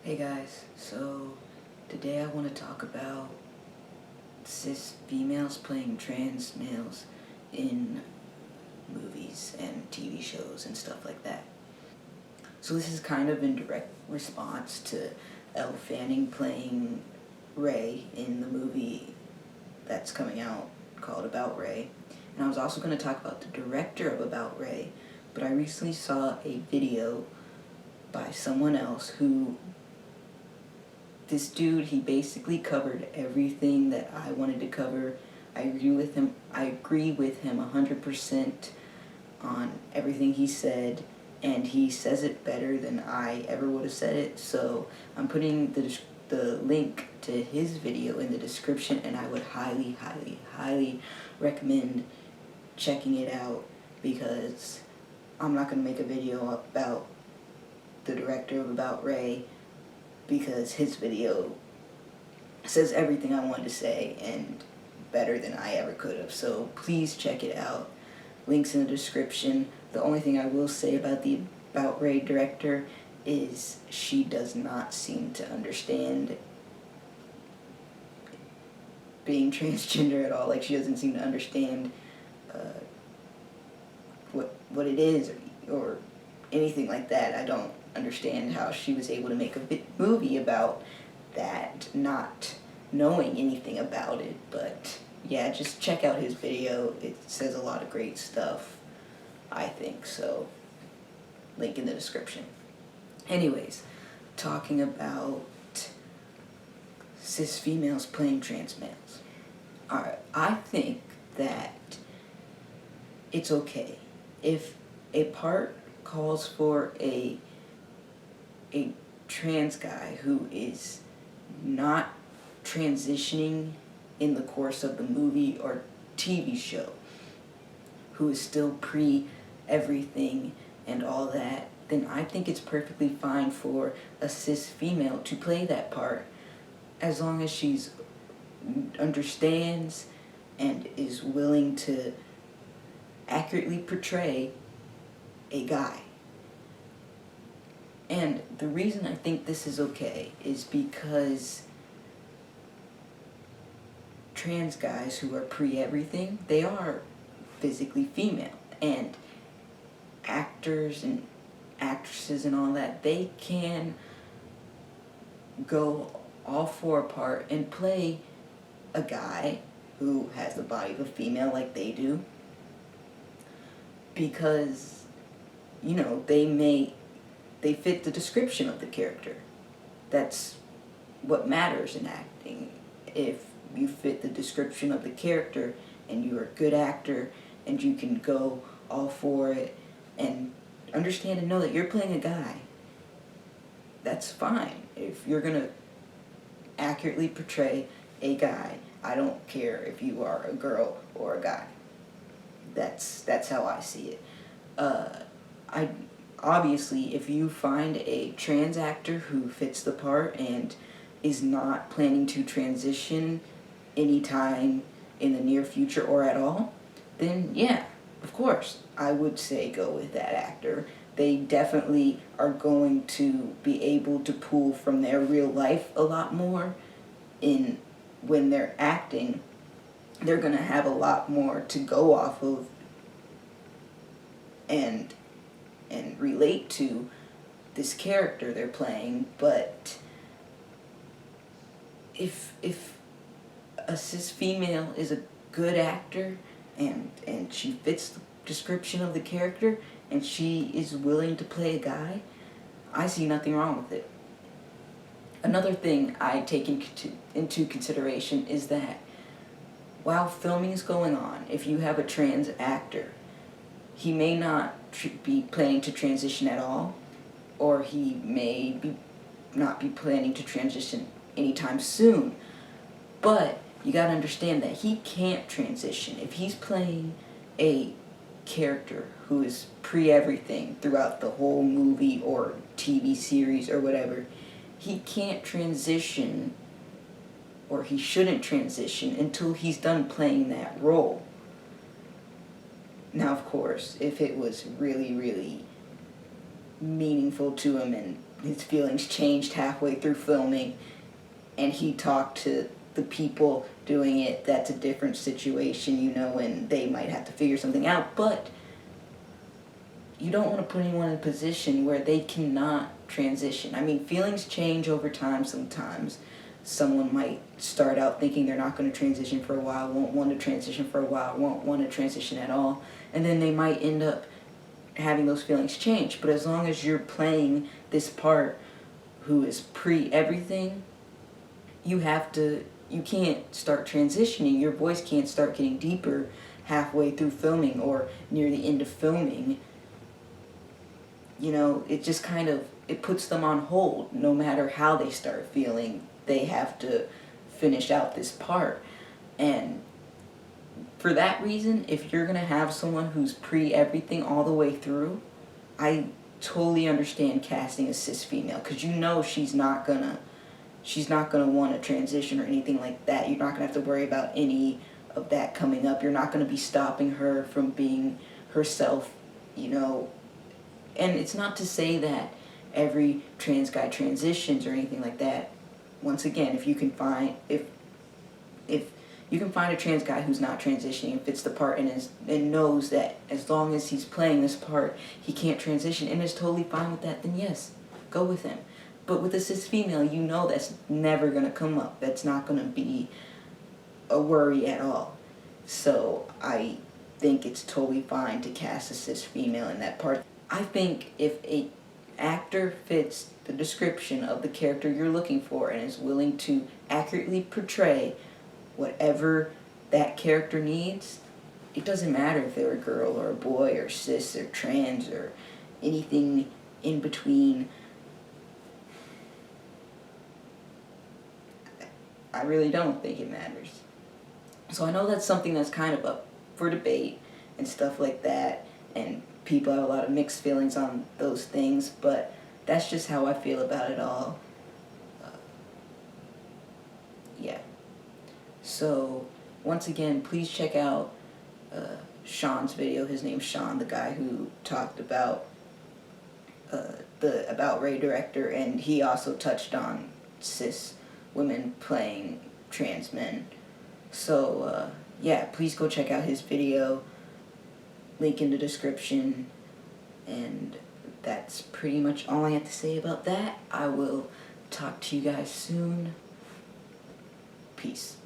Hey guys, so today I want to talk about cis females playing trans males in movies and TV shows and stuff like that. So this is kind of in direct response to Elle Fanning playing Ray in the movie that's coming out called About Ray. And I was also going to talk about the director of About Ray, but I recently saw a video by someone else who this dude, he basically covered everything that I wanted to cover. I agree with him 100% on everything he said, and he says it better than I ever would have said it. So I'm putting the link to his video in the description, and I would highly, highly, highly recommend checking it out, because I'm not going to make a video about the director of About Ray, because his video says everything I wanted to say and better than I ever could have. So please check it out. Links in the description. The only thing I will say about the About Ray director is she does not seem to understand being transgender at all. Like, she doesn't seem to understand what it is or anything like that. I don't understand how she was able to make a movie about that, not knowing anything about it. But yeah, just check out his video. It says a lot of great stuff, I think. So link in the description. Anyways, talking about cis females playing trans males. Alright, I think that it's okay if a part calls for a trans guy who is not transitioning in the course of the movie or TV show, who is still pre-everything and all that, then I think it's perfectly fine for a cis female to play that part, as long as she's understands and is willing to accurately portray a guy. And the reason I think this is okay is because trans guys who are pre-everything, they are physically female. And actors and actresses and all that, they can go all four apart and play a guy who has the body of a female like they do. Because, you know, they fit the description of the character. That's what matters in acting. If you fit the description of the character and you're a good actor and you can go all for it and understand and know that you're playing a guy, that's fine. If you're going to accurately portray a guy, I don't care if you are a girl or a guy. That's how I see it. Obviously, if you find a trans actor who fits the part and is not planning to transition anytime in the near future or at all, then yeah, of course, I would say go with that actor. They definitely are going to be able to pull from their real life a lot more when they're acting. They're going to have a lot more to go off of and relate to this character they're playing. But if a cis female is a good actor and she fits the description of the character and she is willing to play a guy, I see nothing wrong with it. Another thing I take into consideration is that while filming is going on, if you have a trans actor, he may not be planning to transition at all, or he may not be planning to transition anytime soon. But you gotta understand that he can't transition. If he's playing a character who is pre-everything throughout the whole movie or TV series or whatever, he can't transition, or he shouldn't transition until he's done playing that role. Now, of course, if it was really, really meaningful to him and his feelings changed halfway through filming, and he talked to the people doing it. That's a different situation, you know, and they might have to figure something out, but you don't want to put anyone in a position where they cannot transition. I mean, feelings change over time sometimes. Someone might start out thinking they're not going to transition for a while, won't want to transition for a while, won't want to transition at all, and then they might end up having those feelings change. But as long as you're playing this part who is pre-everything, you can't start transitioning. Your voice can't start getting deeper halfway through filming or near the end of filming. You know, it just kind of, it puts them on hold. No matter how they start feeling, they have to finish out this part. And for that reason, if you're going to have someone who's pre-everything all the way through, I totally understand casting a cis female, because you know she's not gonna want to transition or anything like that. You're not going to have to worry about any of that coming up. You're not going to be stopping her from being herself, you know. And it's not to say that every trans guy transitions or anything like that. Once again, if you can find a trans guy who's not transitioning and fits the part and knows that as long as he's playing this part, he can't transition and is totally fine with that, then yes, go with him. But with a cis female, you know that's never going to come up. That's not going to be a worry at all. So I think it's totally fine to cast a cis female in that part. I think if a actor fits the description of the character you're looking for and is willing to accurately portray whatever that character needs, it doesn't matter if they're a girl or a boy or cis or trans or anything in between. I really don't think it matters. So I know that's something that's kind of up for debate and stuff like that, and people have a lot of mixed feelings on those things, but that's just how I feel about it all. Yeah. So, once again, please check out Sean's video. His name's Sean, the guy who talked about the About Ray director, and he also touched on cis women playing trans men. So, yeah, please go check out his video. Link in the description. And that's pretty much all I have to say about that. I will talk to you guys soon. Peace.